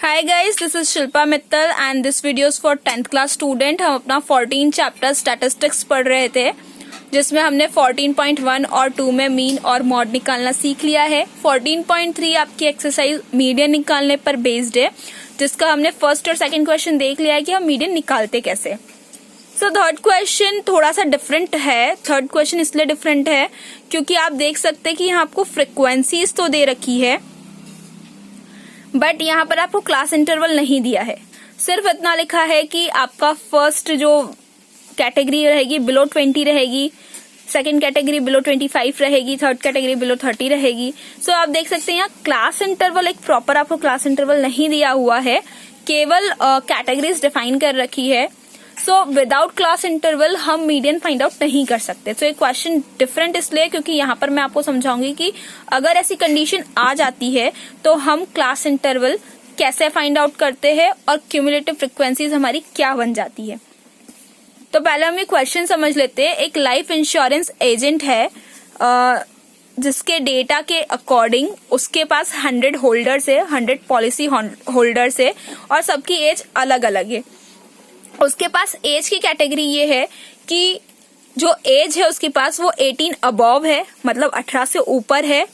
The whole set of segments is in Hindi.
Hi guys, this is Shilpa Mittal and this video for 10th class student. हम अपना 14 चैप्टर स्टैटिस्टिक्स पढ़ रहे थे, जिसमें हमने 14.1 और 2 में मीन और मॉड निकालना सीख लिया है। 14.3 आपकी एक्सरसाइज मीडियन निकालने पर बेस्ड है, जिसका हमने फर्स्ट और सेकंड क्वेश्चन देख लिया है कि हम मीडियन निकालते कैसे। सो थर्ड क्वेश्चन थोड़ा सा डिफरेंट है। थर्ड क्वेश्चन इसलिए डिफरेंट है क्योंकि आप देख सकते हैं कि यहाँ आपको फ्रिक्वेंसीज तो दे रखी है, बट यहाँ पर आपको क्लास इंटरवल नहीं दिया है। सिर्फ इतना लिखा है कि आपका फर्स्ट जो कैटेगरी रहेगी बिलो 20 रहेगी, सेकंड कैटेगरी बिलो 25 रहेगी, थर्ड कैटेगरी बिलो 30 रहेगी। सो आप देख सकते हैं यहाँ क्लास इंटरवल, एक प्रॉपर आपको क्लास इंटरवल नहीं दिया हुआ है, केवल कैटेगरीज डिफाइन कर रखी है। सो विदाउट क्लास इंटरवल हम मीडियन फाइंड आउट नहीं कर सकते। सो ये क्वेश्चन डिफरेंट इसलिए क्योंकि यहाँ पर मैं आपको समझाऊंगी कि अगर ऐसी कंडीशन आ जाती है तो हम क्लास इंटरवल कैसे फाइंड आउट करते हैं और क्यूमुलेटिव फ्रीक्वेंसीज हमारी क्या बन जाती है। तो पहले हम ये क्वेश्चन समझ लेते हैं। एक लाइफ इंश्योरेंस एजेंट है जिसके डेटा के अकॉर्डिंग उसके पास 100 होल्डर्स है, 100 पॉलिसी होल्डर्स है और सबकी एज अलग अलग है। उसके पास एज की कैटेगरी ये है कि जो एज है उसके पास वो 18 अबव है, मतलब 18 से ऊपर है,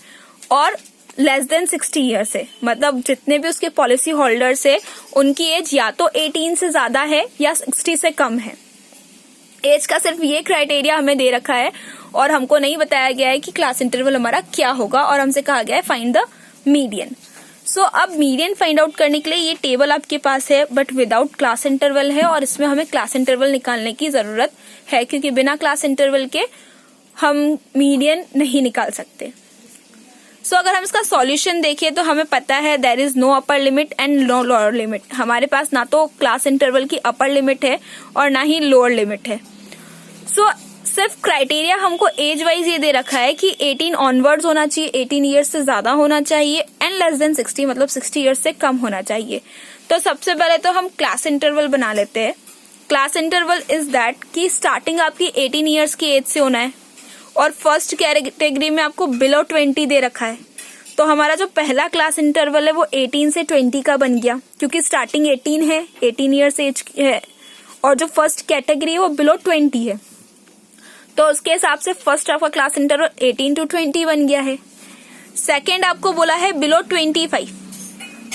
और लेस देन 60 ईयर्स है, मतलब जितने भी उसके पॉलिसी होल्डर्स है उनकी एज या तो 18 से ज्यादा है या 60 से कम है। एज का सिर्फ ये क्राइटेरिया हमें दे रखा है और हमको नहीं बताया गया है कि क्लास इंटरवल हमारा क्या होगा, और हमसे कहा गया है फाइंड द मीडियन। सो अब मीडियन फाइंड आउट करने के लिए ये टेबल आपके पास है, बट विदाउट क्लास इंटरवल है, और इसमें हमें क्लास इंटरवल निकालने की जरूरत है क्योंकि बिना क्लास इंटरवल के हम मीडियन नहीं निकाल सकते। सो अगर हम इसका सॉल्यूशन देखें तो हमें पता है there is no upper limit and no lower limit. हमारे पास ना तो क्लास इंटरवल की अपर लिमिट है और ना ही लोअर लिमिट है। सो सिर्फ क्राइटेरिया हमको एज वाइज ये दे रखा है कि 18 ऑनवर्ड्स होना चाहिए, 18 ईयर्स से ज्यादा होना चाहिए, एंड लेस देन 60 मतलब 60 ईयर्स से कम होना चाहिए। तो सबसे पहले तो हम क्लास इंटरवल बना लेते हैं। क्लास इंटरवल इज दैट कि स्टार्टिंग आपकी 18 ईयर्स की एज से होना है और फर्स्ट कैटेगरी में आपको बिलो 20 दे रखा है। तो हमारा जो पहला क्लास इंटरवल है वो 18 से 20 का बन गया क्योंकि स्टार्टिंग 18 है, 18 ईयर्स एज है, और जो फर्स्ट कैटेगरी है वो बिलो 20 है। तो उसके हिसाब से फर्स्ट आपका क्लास इंटरवल 18 to 20 बन गया है। सेकंड आपको बोला है बिलो 25,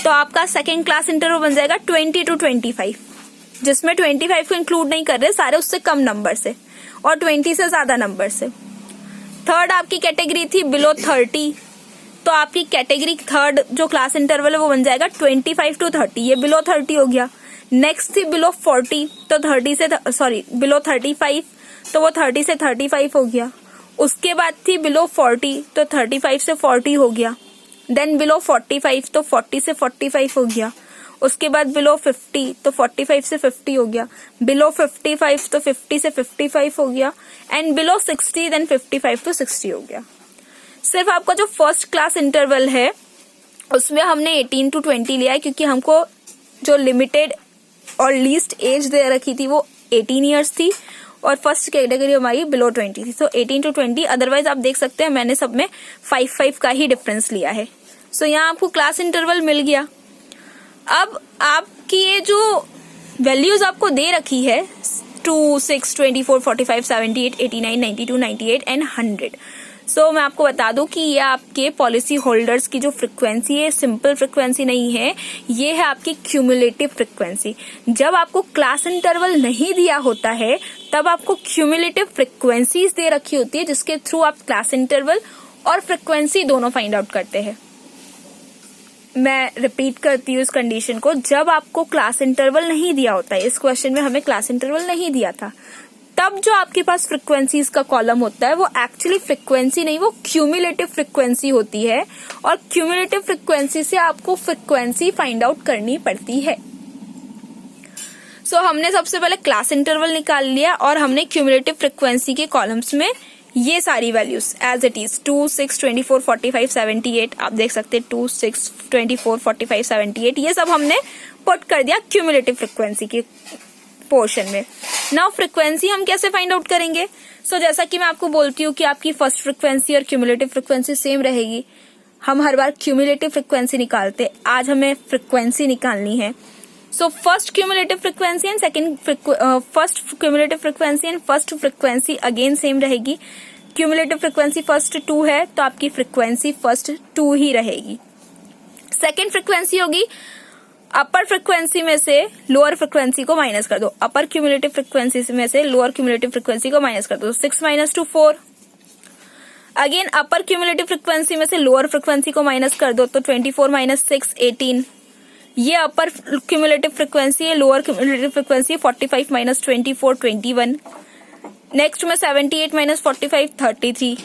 तो आपका सेकंड क्लास इंटरवल बन जाएगा 20 to 25, जिसमें 25 को इंक्लूड नहीं कर रहे, सारे उससे कम नंबर से और 20 से ज्यादा नंबर से। थर्ड आपकी कैटेगरी थी बिलो 30, तो आपकी कैटेगरी थर्ड जो क्लास इंटरवल है वो बन जाएगा 25 to 30, ये बिलो 30 हो गया। नेक्स्ट थी बिलो 40, तो बिलो 35, तो वो 30 से 35 हो गया। उसके बाद थी बिलो 40, तो 35 से 40 हो गया। देन बिलो 45, तो 40 से 45 हो गया। उसके बाद बिलो 50, तो 45 से 50 हो गया। बिलो 55, तो 50 से 55 हो गया। एंड बिलो 60, देन 55 to 60 हो गया। सिर्फ आपका जो फर्स्ट क्लास इंटरवल है उसमें हमने 18 to 20 लिया है क्योंकि हमको जो लिमिटेड और लीस्ट एज दे रखी थी वो 18 ईयर्स थी और फर्स्ट कैटेगरी हमारी बिलो 20 थी। सो 18 to 20, अदरवाइज आप देख सकते हैं मैंने सब में 5 का ही डिफरेंस लिया है। सो यहाँ आपको क्लास इंटरवल मिल गया। अब आपकी ये जो वैल्यूज आपको दे रखी है 2, 6, 24, 45, 78, 89, 92, 98 एंड 100। सो मैं आपको बता दूं कि ये आपके पॉलिसी होल्डर्स की जो फ्रिक्वेंसी है सिंपल फ्रिक्वेंसी नहीं है, ये है आपकी क्यूमुलेटिव फ्रिक्वेंसी। जब आपको क्लास इंटरवल नहीं दिया होता है तब आपको क्यूमुलेटिव फ्रिक्वेंसीज दे रखी होती है, जिसके थ्रू आप क्लास इंटरवल और फ्रिक्वेंसी दोनों फाइंड आउट करते हैं। मैं रिपीट करती हूँ इस कंडीशन को, जब आपको क्लास इंटरवल नहीं दिया होता है, इस क्वेश्चन में हमें क्लास इंटरवल नहीं दिया था, तब जो आपके पास फ्रिक्वेंसीज का कॉलम होता है वो एक्चुअली फ्रिक्वेंसी नहीं, वो क्यूमुलेटिव फ्रिक्वेंसी होती है, और क्यूमुलेटिव फ्रिक्वेंसी से आपको फ्रिक्वेंसी फाइंड आउट करनी पड़ती है। सो हमने सबसे पहले क्लास इंटरवल निकाल लिया और हमने क्यूमुलेटिव फ्रिक्वेंसी के कॉलम्स में ये सारी वैल्यूज एज इट इज 2, 6, 24, 45, 78 आप देख सकते हैं 2, 6, 24, 45, 78 ये सब हमने पुट कर दिया क्यूमुलेटिव फ्रिक्वेंसी के पोर्शन में। नाउ फ्रिक्वेंसी हम कैसे फाइंड आउट करेंगे? सो जैसा कि मैं आपको बोलती हूँ कि आपकी फर्स्ट फ्रिक्वेंसी और क्यूमुलेटिव फ्रिक्वेंसी सेम रहेगी, हम हर बार क्यूमुलेटिव फ्रिक्वेंसी निकालते, आज हमें फ्रिक्वेंसी निकालनी है। So first cumulative frequency and first cumulative frequency and first frequency again same रहेगी। क्यूमुलेटिव फ्रिक्वेंसी फर्स्ट 2 है तो आपकी फ्रिक्वेंसी फर्स्ट 2 ही रहेगी। सेकेंड फ्रिक्वेंसी होगी अपर फ्रिक्वेंसी में से लोअर फ्रिक्वेंसी को माइनस कर दो, अपर क्यूमुलेटिव फ्रिक्वेंसी में से लोअर क्यूमुलेटिव फ्रिक्वेंसी को माइनस कर दो, 6 - 2 4। अगेन अपर क्यूमुलेटिव फ्रिक्वेंसी में से लोअर फ्रिक्वेंसी को माइनस कर दो तो 24 - 6 18। ये अपर क्यूमुलेटिव फ्रिक्वेंसी है, लोअर क्यूमुलेटिव फ्रिक्वेंसी है 45 - 24 21। नेक्स्ट में 78 - 45 33।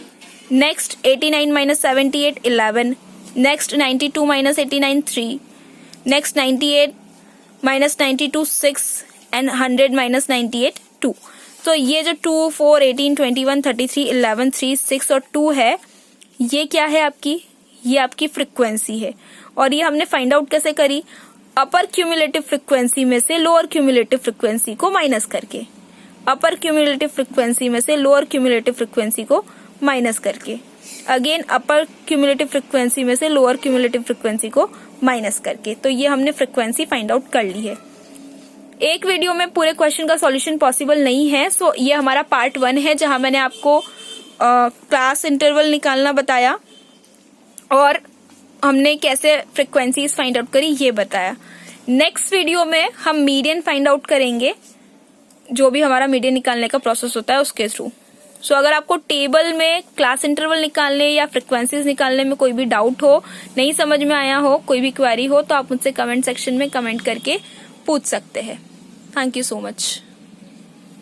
नेक्स्ट 89 - 78 11। नेक्स्ट 92 - 89 3। Next 98 - 92 6 and 100 - 98 2। तो ये जो 2 4 18 21 33 11 3 6 और 2 है, ये क्या है आपकी, ये आपकी फ्रिक्वेंसी है। और ये हमने फाइंड आउट कैसे करी, अपर क्यूमुलेटिव फ्रिक्वेंसी में से लोअर क्यूमुलेटिव फ्रिक्वेंसी को माइनस करके, अपर क्यूमुलेटिव फ्रिक्वेंसी में से लोअर क्यूमुलेटिव फ्रिक्वेंसी को माइनस करके, अगेन अपर क्यूमुलेटिव फ्रिक्वेंसी में से लोअर क्यूमुलेटिव फ्रिक्वेंसी को माइनस करके। तो ये हमने फ्रिक्वेंसी फाइंड आउट कर ली है। एक वीडियो में पूरे क्वेश्चन का सॉल्यूशन पॉसिबल नहीं है, सो ये हमारा पार्ट 1 है जहां मैंने आपको क्लास इंटरवल निकालना बताया और हमने कैसे फ्रिक्वेंसीज फाइंड आउट करी ये बताया। नेक्स्ट वीडियो में हम मीडियन फाइंड आउट करेंगे, जो भी हमारा मीडियन निकालने का प्रोसेस होता है उसके थ्रू। सो अगर आपको टेबल में क्लास इंटरवल निकालने या फ्रिक्वेंसीज निकालने में कोई भी डाउट हो, नहीं समझ में आया हो, कोई भी क्वेरी हो, तो आप मुझसे कमेंट सेक्शन में कमेंट करके पूछ सकते हैं। Thank you so much.